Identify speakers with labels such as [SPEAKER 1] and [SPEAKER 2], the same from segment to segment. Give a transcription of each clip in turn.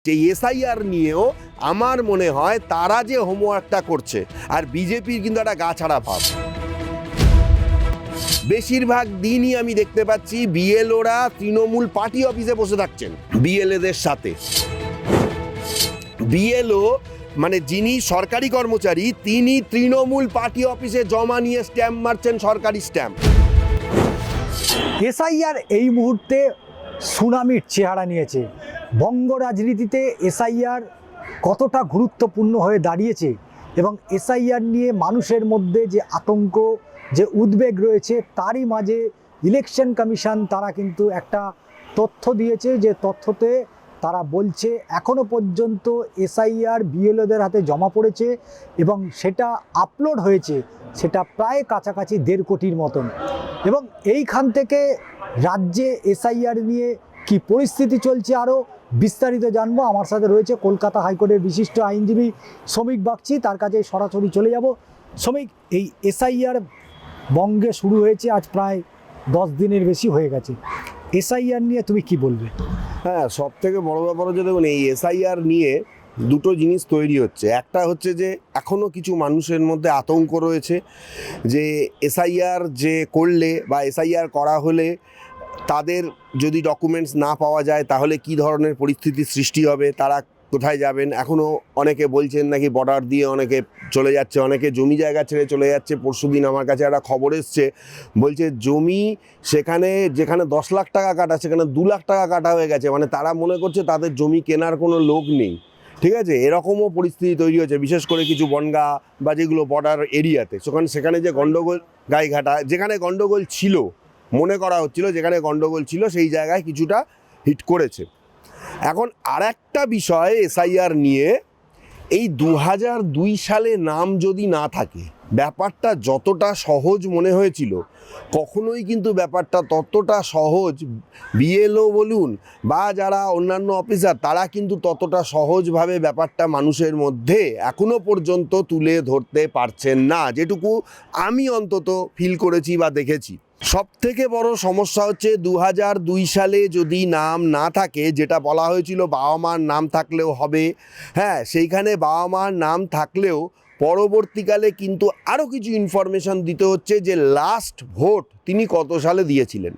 [SPEAKER 1] যে এসআইআর নিয়েও আমার মনে হয় তারা যে হোমওয়ার্কটা করছে, আর বিজেপির কিন্তু একটা গা ছাড়া ভাব। বেশিরভাগ দিনই আমি দেখতে পাচ্ছি বিএলওরা তৃণমূল পার্টি অফিসে বসে থাকছেন বিএলএদের সাথে। বিএলও মানে যিনি সরকারি কর্মচারী, তিনি তৃণমূল পার্টি অফিসে জমা নিয়ে স্ট্যাম্প মারছেন, সরকারি স্ট্যাম্প।
[SPEAKER 2] এসআইআর এই মুহূর্তে সুনামির চেহারা নিয়েছে। বঙ্গ রাজনীতিতে এসআইআর কতটা গুরুত্বপূর্ণ হয়ে দাঁড়িয়েছে এবং এসআইআর নিয়ে মানুষের মধ্যে যে আতঙ্ক, যে উদ্বেগ রয়েছে, তারই মাঝে ইলেকশন কমিশন তারা কিন্তু একটা তথ্য দিয়েছে, যে তথ্যতে তারা বলছে এখনও পর্যন্ত এসআইআর বিএলওদের হাতে জমা পড়েছে এবং সেটা আপলোড হয়েছে, সেটা প্রায় কাছাকাছি 1.5 কোটির মতন। এবং এইখান থেকে রাজ্যে এসআইআর নিয়ে কি পরিস্থিতি চলছে আরও বিস্তারিত জানবো। আমার সাথে রয়েছে কলকাতা হাইকোর্টের বিশিষ্ট আইনজীবী শ্রমিক বাগচি, তার কাছে সরাসরি চলে যাব। শ্রমিক, এই এসআইআর বঙ্গে শুরু হয়েছে আজ প্রায় 10 দিনের বেশি হয়ে গেছে, এসআইআর নিয়ে তুমি কি বলবে?
[SPEAKER 1] হ্যাঁ, সব থেকে বড় ব্যাপার হচ্ছে, দেখুন এই এসআইআর নিয়ে দুটো জিনিস তৈরি হচ্ছে। একটা হচ্ছে যে এখনও কিছু মানুষের মধ্যে আতঙ্ক রয়েছে যে এসআইআর যে করলে বা এসআইআর করা হলে তাদের যদি ডকুমেন্টস না পাওয়া যায় তাহলে কি ধরনের পরিস্থিতির সৃষ্টি হবে, তারা কোথায় যাবেন। এখনও অনেকে বলছেন নাকি বর্ডার দিয়ে অনেকে চলে যাচ্ছে, অনেকে জমি জায়গা ছেড়ে চলে যাচ্ছে। পরশুদিন আমার কাছে একটা খবর এসছে, বলছে জমি সেখানে যেখানে 10 লাখ টাকা কাটা সেখানে 2 লাখ টাকা কাটা হয়ে গেছে। মানে তারা মনে করছে তাদের জমি কেনার কোনো লোক নেই। ঠিক আছে, এরকমও পরিস্থিতি তৈরি হয়েছে, বিশেষ করে কিছু বনগা বা যেগুলো বর্ডার এরিয়াতে। সেখানে যে গণ্ডগোল, গাইঘাটা যেখানে গণ্ডগোল ছিল, মনে করা হচ্ছিল যেখানে গণ্ডগোল ছিল সেই জায়গায় কিছুটা হিট করেছে। এখন আর একটা বিষয় এসআইআর নিয়ে, এই 2002 সালে নাম যদি না থাকে, ব্যাপারটা যতটা সহজ মনে হয়েছিল, কখনোই কিন্তু ব্যাপারটা ততটা সহজ, বিএলও বলুন বা যারা অন্যান্য অফিসার, তারা কিন্তু ততটা সহজভাবে ব্যাপারটা মানুষের মধ্যে এখনো পর্যন্ত তুলে ধরতে পারছেন না, যেটুকু আমি অন্তত ফিল করেছি বা দেখেছি। সব থেকে বড় সমস্যা হচ্ছে 2002 সালে যদি নাম না থাকে, যেটা বলা হয়েছিল বাবা মার নাম থাকলেও হবে, হ্যাঁ সেইখানে বাবা মার নাম থাকলেও পরবর্তীকালে কিন্তু আরও কিছু ইনফরমেশন দিতে হচ্ছে যে লাস্ট ভোট তিনি কত সালে দিয়েছিলেন।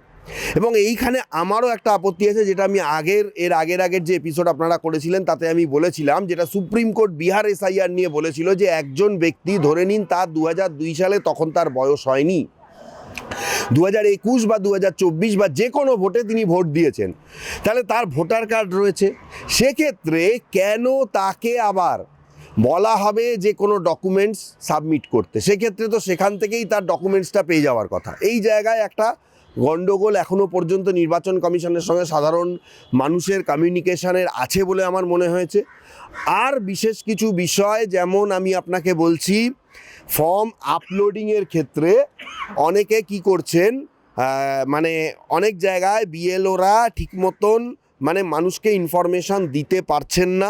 [SPEAKER 1] এবং এইখানে আমারও একটা আপত্তি আছে, যেটা আমি এর আগের যে এপিসোড আপনারা করেছিলেন তাতে আমি বলেছিলাম, যেটা সুপ্রিম কোর্ট বিহার এসআইআর নিয়ে বলেছিল, যে একজন ব্যক্তি ধরে নিন তার 2002 সালে তখন তার বয়স হয়নি, 2021 বা 2024 বা যে কোনো ভোটে তিনি ভোট দিয়েছেন, তাহলে তার ভোটার কার্ড রয়েছে। সেক্ষেত্রে কেন তাকে আবার বলা হবে যে কোনো ডকুমেন্টস সাবমিট করতে? সেক্ষেত্রে তো সেখান থেকেই তার ডকুমেন্টসটা পেয়ে যাওয়ার কথা। এই জায়গায় একটা গণ্ডগোল এখনও পর্যন্ত নির্বাচন কমিশনের সঙ্গে সাধারণ মানুষের কমিউনিকেশনের আছে বলে আমার মনে হয়েছে। আর বিশেষ কিছু বিষয়, যেমন আমি আপনাকে বলছি, ফর্ম আপলোডিংয়ের ক্ষেত্রে অনেকে কি করছেন, মানে অনেক জায়গায় বিএলওরা ঠিক মতন মানে মানুষকে ইনফরমেশান দিতে পারছেন না,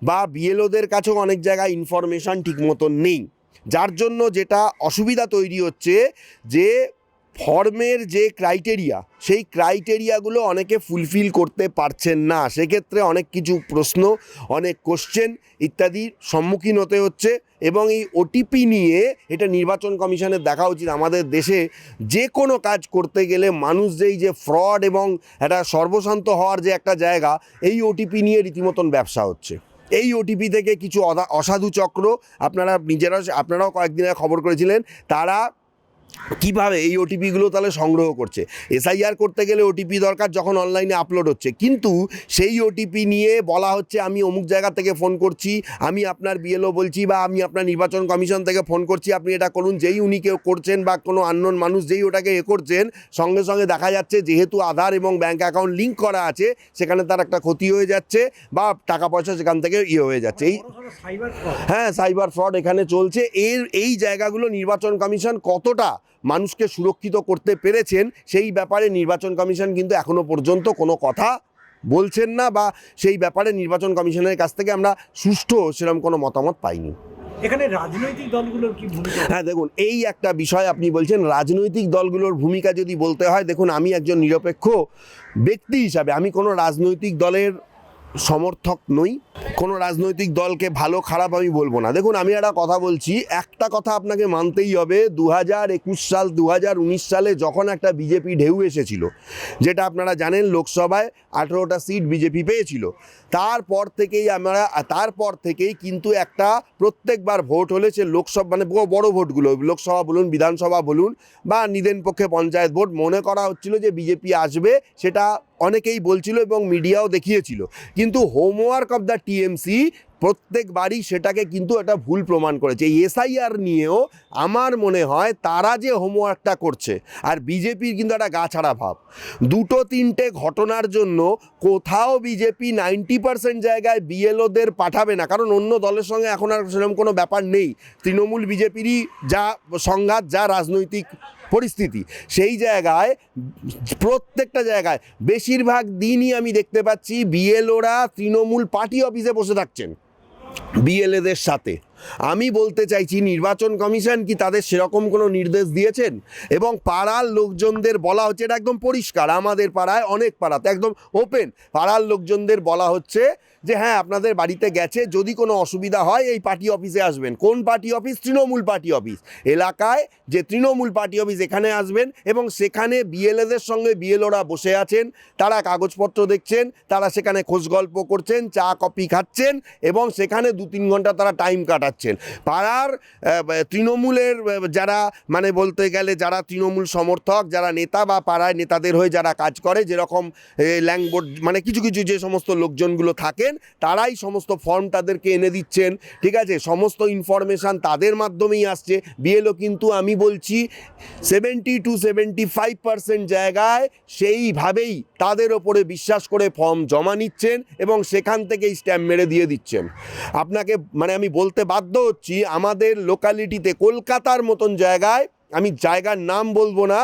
[SPEAKER 1] বা বিএলওদের কাছেও অনেক জায়গায় ইনফরমেশান ঠিক মতন নেই, যার জন্য যেটা অসুবিধা তৈরি হচ্ছে যে ফর্মের যে ক্রাইটেরিয়া, সেই ক্রাইটেরিয়াগুলো অনেকে ফুলফিল করতে পারছেন না। সেক্ষেত্রে অনেক কিছু প্রশ্ন, অনেক কোশ্চেন ইত্যাদির সম্মুখীন হতে হচ্ছে। এবং এই ওটিপি নিয়ে এটা নির্বাচন কমিশনের দেখা উচিত। আমাদের দেশে যে কোনো কাজ করতে গেলে মানুষ যে ফ্রড এবং একটা সর্বশান্ত হওয়ার যে একটা জায়গা, এই ওটিপি নিয়ে রীতিমতন ব্যবসা হচ্ছে। এই ওটিপি থেকে কিছু অসাধু চক্র, আপনারাও কয়েকদিন আগে খবর করেছিলেন, তারা কিভাবে এই ওটিপিগুলো তাহলে সংগ্রহ করছে। এসআইআর করতে গেলে ওটিপি দরকার যখন অনলাইনে আপলোড হচ্ছে, কিন্তু সেই ওটিপি নিয়ে বলা হচ্ছে আমি অমুক জায়গা থেকে ফোন করছি, আমি আপনার বিএলও বলছি, বা আমি আপনার নির্বাচন কমিশন থেকে ফোন করছি, আপনি এটা করুন। যেই উনি কেউ করছেন বা কোনো আননোন মানুষ যেই ওটাকে করছেন, সঙ্গে সঙ্গে দেখা যাচ্ছে যেহেতু আধার এবং ব্যাঙ্ক অ্যাকাউন্ট লিঙ্ক করা আছে, সেখানে তার একটা ক্ষতি হয়ে যাচ্ছে বা টাকা পয়সা সেখান থেকে হয়ে যাচ্ছে। হ্যাঁ, সাইবার ফ্রড এখানে চলছে। এই জায়গাগুলো নির্বাচন কমিশন কতটা মানুষকে সুরক্ষিত করতে পেরেছেন, সেই ব্যাপারে নির্বাচন কমিশন কিন্তু এখনো পর্যন্ত কোনো কথা বলছেন না, বা সেই ব্যাপারে নির্বাচন কমিশনের কাছ থেকে আমরা সুষ্ঠু সেরকম কোনো মতামত পাইনি।
[SPEAKER 2] এখানে রাজনৈতিক দলগুলোর কি ভূমিকা?
[SPEAKER 1] হ্যাঁ, দেখুন এই একটা বিষয় আপনি বলছেন, রাজনৈতিক দলগুলোর ভূমিকা যদি বলতে হয়, দেখুন আমি একজন নিরপেক্ষ ব্যক্তি হিসাবে আমি কোনো রাজনৈতিক দলের সমর্থক নই, কোনো রাজনৈতিক দলকে ভালো খারাপ আমি বলবো না। দেখুন, আমি একটা কথা বলছি, একটা কথা আপনাকে মানতেই হবে, 2021 সাল 2019 সালে যখন একটা বিজেপি ঢেউ এসেছিল, যেটা আপনারা জানেন লোকসভায় 18টা সিট বিজেপি পেয়েছিল, তারপর থেকেই কিন্তু একটা প্রত্যেকবার ভোট হলে সে লোকসভা মানে বড় ভোটগুলো, লোকসভা বলুন, বিধানসভা বলুন, বা নিদেন পক্ষে পঞ্চায়েত ভোট, মনে করা হচ্ছিল যে বিজেপি আসবে, সেটা অনেকেই বলছিল এবং মিডিয়াও দেখিয়েছিল। কিন্তু হোমওয়ার্ক অফ দ্য টিএমসি প্রত্যেকবারই সেটাকে কিন্তু একটা ভুল প্রমাণ করেছে। এই এসআইআর নিয়েও আমার মনে হয় তারা যে হোমওয়ার্কটা করছে, আর বিজেপির কিন্তু একটা গা ছাড়া ভাব। 2-3টে ঘটনার জন্য কোথাও বিজেপি 90% জায়গায় বিএলওদের পাঠাবে না, কারণ অন্য দলের সঙ্গে এখন আর সেরকম কোনো ব্যাপার নেই। তৃণমূল বিজেপিরই যা সংঘাত, যা রাজনৈতিক পরিস্থিতি, সেই জায়গায় প্রত্যেকটা জায়গায় বেশিরভাগ দিনই আমি দেখতে পাচ্ছি বিএলওরা তৃণমূল পার্টি অফিসে বসে থাকছেন বিএলএদের সাথে। আমি বলতে চাইছি, নির্বাচন কমিশন কি তাদের সেরকম কোনো নির্দেশ দিয়েছেন? এবং পাড়ার লোকজনদের বলা হচ্ছে, এটা একদম পরিষ্কার, আমাদের পাড়ায়, অনেক পাড়াতে একদম ওপেন, পাড়ার লোকজনদের বলা হচ্ছে যে হ্যাঁ, আপনাদের বাড়িতে গেছে, যদি কোনো অসুবিধা হয় এই পার্টি অফিসে আসবেন। কোন party office? Trinamool party office. এলাকায় যে তৃণমূল পার্টি অফিস, এখানে আসবেন এবং সেখানে বিএলএদের সঙ্গে বিএলওরা বসে আছেন, তারা কাগজপত্র দেখছেন, তারা সেখানে খোঁজ গল্প করছেন, চা কফি খাচ্ছেন এবং সেখানে 2-3 ঘন্টা তারা টাইম কাটাচ্ছেন। পাড়ার তৃণমূলের যারা মানে বলতে গেলে যারা তৃণমূল সমর্থক, যারা নেতা বা পাড়ায় নেতাদের হয়ে যারা কাজ করে, যেরকম ল্যাংবোর্ড মানে কিছু কিছু যে সমস্ত লোকজনগুলো থাকেন, তারাই সমস্ত ফর্ম তাদেরকে এনে দিচ্ছেন, ঠিক আছে, সমস্ত ইনফরমেশান তাদের মাধ্যমেই আসছে। বিএলও কিন্তু আমি বলছি 70-75% জায়গায় সেইভাবেই তাদের ওপরে বিশ্বাস করে ফর্ম জমা নিচ্ছেন এবং সেখান থেকেই স্ট্যাম্প মেরে দিয়ে দিচ্ছেন। আপনাকে মানে আমি বলতে বাধ্য হচ্ছি, আমাদের লোকালিটিতে কলকাতার মতন জায়গায়, আমি জায়গার নাম বলবো না,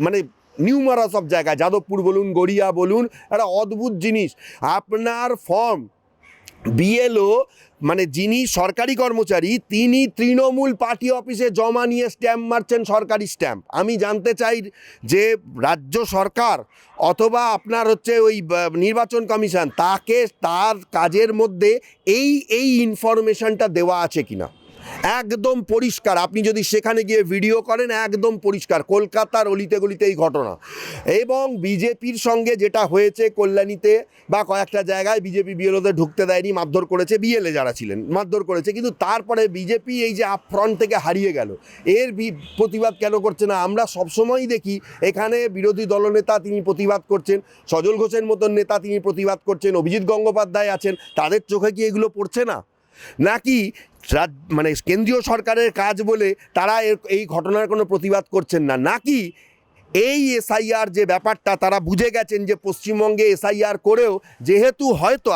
[SPEAKER 1] মানে নিউমারাস অফ জায়গা, যাদবপুর বলুন, গড়িয়া বলুন, একটা অদ্ভুত জিনিস, আপনার ফর্ম বিএলও মানে যিনি সরকারি কর্মচারী, তিনি তৃণমূল পার্টি অফিসে জমা নিয়ে স্ট্যাম্প মারছেন, সরকারি স্ট্যাম্প। আমি জানতে চাই যে রাজ্য সরকার অথবা আপনার হচ্ছে ওই নির্বাচন কমিশন, তাকে তার কাজের মধ্যে এই ইনফরমেশনটা দেওয়া আছে কিনা। একদম পরিষ্কার, আপনি যদি সেখানে গিয়ে ভিডিও করেন একদম পরিষ্কার, কলকাতার অলিতে গলিতে এই ঘটনা। এবং বিজেপির সঙ্গে যেটা হয়েছে কল্যাণীতে বা কয়েকটা জায়গায়, বিজেপি বিএলওদের ঢুকতে দেয়নি, মারধর করেছে, বিএলএ যারা ছিলেন মারধর করেছে, কিন্তু তারপরে বিজেপি এই যে আপফ্রন্ট থেকে হারিয়ে গেল, এর প্রতিবাদ কেন করছে না? আমরা সবসময়ই দেখি এখানে বিরোধী দলনেতা তিনি প্রতিবাদ করছেন, সজল ঘোষের মতন নেতা তিনি প্রতিবাদ করছেন, অভিজিৎ গঙ্গোপাধ্যায় আছেন, তাদের চোখে কি এগুলো পড়ছে না? নাকি মানে কেন্দ্রীয় সরকারের কাজ বলে তারা এই ঘটনার কোনো প্রতিবাদ করছেন না? নাকি এই এসআইআর যে ব্যাপারটা তারা বুঝে গেছেন যে পশ্চিমবঙ্গে এসআইআর করেও যেহেতু হয়তো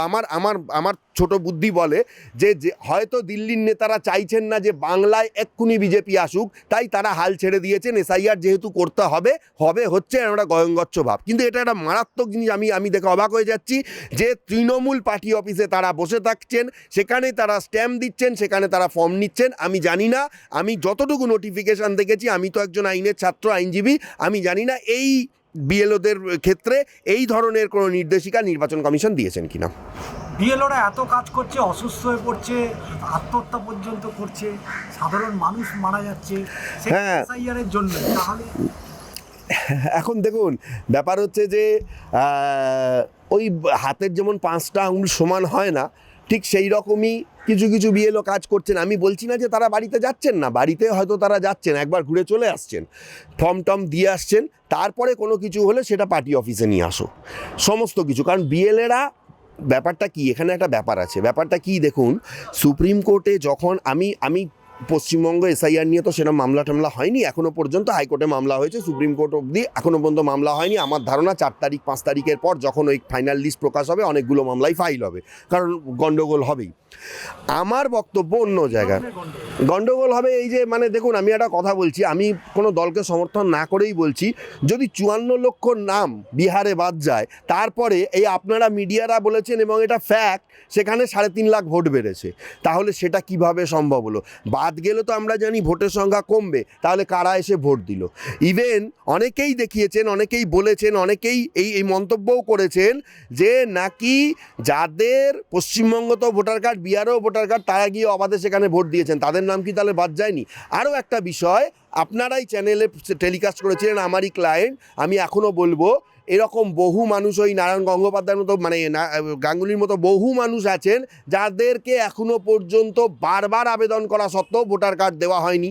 [SPEAKER 1] আমার ছোট বুদ্ধি বলে যে হয়তো দিল্লির নেতারা চাইছেন না যে বাংলায় এক্ষুনি বিজেপি আসুক, তাই তারা হাল ছেড়ে দিয়েছেন, এসআইআর যেহেতু করতে হচ্ছে একটা গয়ঙ্গচ্ছ ভাব। কিন্তু এটা একটা মারাত্মক জিনিস, আমি দেখে অবাক হয়ে যাচ্ছি যে তৃণমূল পার্টি অফিসে তারা বসে থাকছেন, সেখানে তারা স্ট্যাম্প দিচ্ছেন, সেখানে তারা ফর্ম নিচ্ছেন। আমি জানি না, আমি যতটুকু নোটিফিকেশান দেখেছি, আমি তো একজন আইনের ছাত্র, আইনজীবী, আমি জানি না এই বিএলওদের ক্ষেত্রে এই ধরনের কোনো নির্দেশিকা নির্বাচন কমিশন দিয়েছেন কিনা।
[SPEAKER 2] বিএলওরা এত কাজ করছে, অসুস্থ হয়ে পড়ছে, আত্মহত্যা পর্যন্ত করছে, সাধারণ মানুষ মারা যাচ্ছে
[SPEAKER 1] হ্যাঁ,
[SPEAKER 2] এসআইআরের জন্য। তাহলে
[SPEAKER 1] এখন দেখুন, ব্যাপার হচ্ছে যে ওই হাতের যেমন 5টা আঙুল সমান হয় না, ঠিক সেই রকমই কিছু কিছু বিএলও কাজ করছেন। আমি বলছি না যে তারা বাড়িতে যাচ্ছেন না, বাড়িতে হয়তো তারা যাচ্ছেন, একবার ঘুরে চলে আসছেন, ফর্ম টর্ম দিয়ে আসছেন, তারপরে কোনো কিছু হলে সেটা পার্টি অফিসে নিয়ে আসো সমস্ত কিছু। কারণ বিএলএরা ব্যাপারটা কি, এখানে একটা ব্যাপার আছে, ব্যাপারটা কি দেখুন, সুপ্রিম কোর্টে যখন আমি পশ্চিমবঙ্গ এসআইআর নিয়ে তো সেরকম মামলা টামলা হয়নি এখনও পর্যন্ত, হাইকোর্টে মামলা হয়েছে, সুপ্রিম কোর্ট অবধি এখনও পর্যন্ত মামলা হয়নি। আমার ধারণা 4 তারিখ 5 তারিখের পর যখন ওই ফাইনাল লিস্ট প্রকাশ হবে, অনেকগুলো মামলাই ফাইল হবে, কারণ গণ্ডগোল হবেই। আমার বক্তব্য অন্য জায়গায়, গণ্ডগোল হবে এই যে মানে দেখুন, আমি একটা কথা বলছি, আমি কোনো দলকে সমর্থন না করেই বলছি, যদি 54 লক্ষ নাম বিহারে বাদ যায়, তারপরে এই আপনারা মিডিয়ারা বলেছেন এবং এটা ফ্যাক্ট, সেখানে 3.5 লাখ ভোট বেড়েছে, তাহলে সেটা কিভাবে সম্ভব হলো? বাদ গেলে তো আমরা জানি ভোটের সংখ্যা কমবে, তাহলে কারা এসে ভোট দিল? ইভেন অনেকেই দেখিয়েছেন, অনেকেই বলেছেন, অনেকেই এই মন্তব্যও করেছেন যে নাকি যাদের পশ্চিমবঙ্গ তো ভোটার কার্ড, বিহারেও ভোটার কার্ড, তারা গিয়ে অবাধে সেখানে ভোট দিয়েছেন, তাদের নাম কি তাহলে বাদ যায়নি? আরও একটা বিষয় আপনারাই চ্যানেলে টেলিকাস্ট করেছিলেন, আমারই ক্লায়েন্ট, আমি এখনও বলবো, এরকম বহু মানুষ, ওই নারায়ণ গঙ্গোপাধ্যায়ের মতো, মানে গাঙ্গুলির মতো বহু মানুষ আছেন যাদেরকে এখনও পর্যন্ত বারবার আবেদন করা সত্ত্বেও ভোটার কার্ড দেওয়া হয়নি,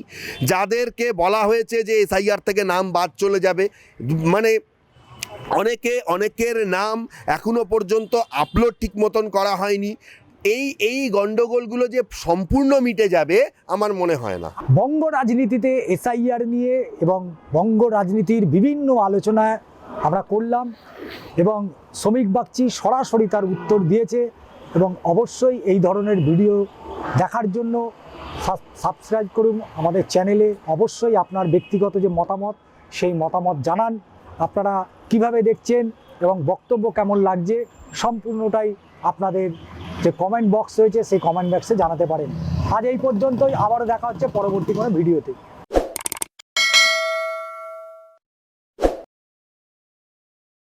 [SPEAKER 1] যাদেরকে বলা হয়েছে যে এসআইআর থেকে নাম বাদ চলে যাবে, মানে অনেকের নাম এখনও পর্যন্ত আপলোড ঠিক মতন করা হয়নি। এই গণ্ডগোলগুলো যে সম্পূর্ণ মিটে যাবে আমার মনে হয় না।
[SPEAKER 2] বঙ্গ রাজনীতিতে এসআইআর নিয়ে এবং বঙ্গ রাজনীতির বিভিন্ন আলোচনা আমরা করলাম এবং শ্রমিক বাগচি সরাসরি তার উত্তর দিয়েছে। এবং অবশ্যই এই ধরনের ভিডিও দেখার জন্য সাবস্ক্রাইব করুন আমাদের চ্যানেলে। অবশ্যই আপনার ব্যক্তিগত যে মতামত, সেই মতামত জানান, আপনারা কিভাবে দেখছেন এবং বক্তব্য কেমন লাগছে, সম্পূর্ণটাই আপনাদের যে কমেন্ট বক্স রয়েছে সেই কমেন্ট বক্সে জানাতে পারেন। আজ এই পর্যন্তই, আবারও দেখা হচ্ছে পরবর্তী কোনো ভিডিওতে।